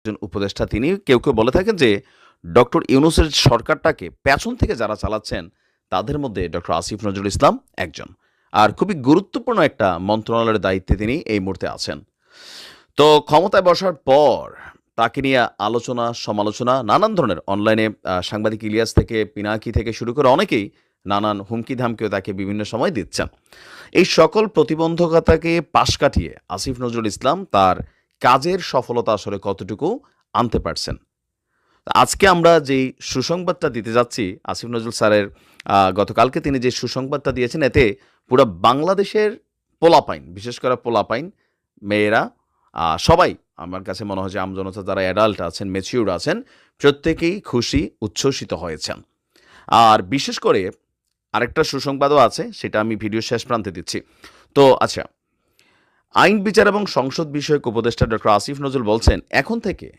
একজন উপদেষ্টা তিনি কেউ, কেউ বলে থাকেন যে ডক্টর ইউনূসের সরকারটাকে পেছন থেকে যারা চালাচ্ছেন তাদের মধ্যে ডক্টর আসিফ নজরুল ইসলাম একজন। আর খুবই গুরুত্বপূর্ণ একটা মন্ত্রণালয়ের দায়িত্বে তিনি এই মুহূর্তে আছেন। তো ক্ষমতায় বসার পর তাকে নিয়ে আলোচনা, সমালোচনা নানান ধরনের অনলাইনে সাংবাদিক ইলিয়াস থেকে পিনাকি থেকে শুরু করে অনেকেই নানান হুমকি-ধামকিও তাকে বিভিন্ন সময় দিচ্ছেন। এই সকল প্রতিবন্ধকতাকে পাশ কাটিয়ে আসিফ নজরুল ইসলাম তার কাজের সফলতা আসলে কতটুকু আনতে পারছেন। আজকে আমরা যেই সুসংবাদটা দিতে যাচ্ছি, আসিফ নজরুল স্যারের গতকালকে তিনি যে সুসংবাদটা দিয়েছেন, এতে পুরা বাংলাদেশের পোলাপাইন, বিশেষ করে পোলাপাইন, মেয়েরা সবাই আমার কাছে মনে হয় যে আমজনতা যারা অ্যাডাল্ট আছেন, ম্যাচিউর আছেন, প্রত্যেকেই খুশি, উচ্ছ্বসিত হয়েছেন। আর বিশেষ করে আরেকটা সুসংবাদও আছে, সেটা আমি ভিডিওর শেষ প্রান্তে দিচ্ছি। তো আচ্ছা, আইন বিচার এবং সংসদ বিষয়ক উপদেষ্টা ডক্টর আসিফ নজরুল বলছেন, এখন থেকে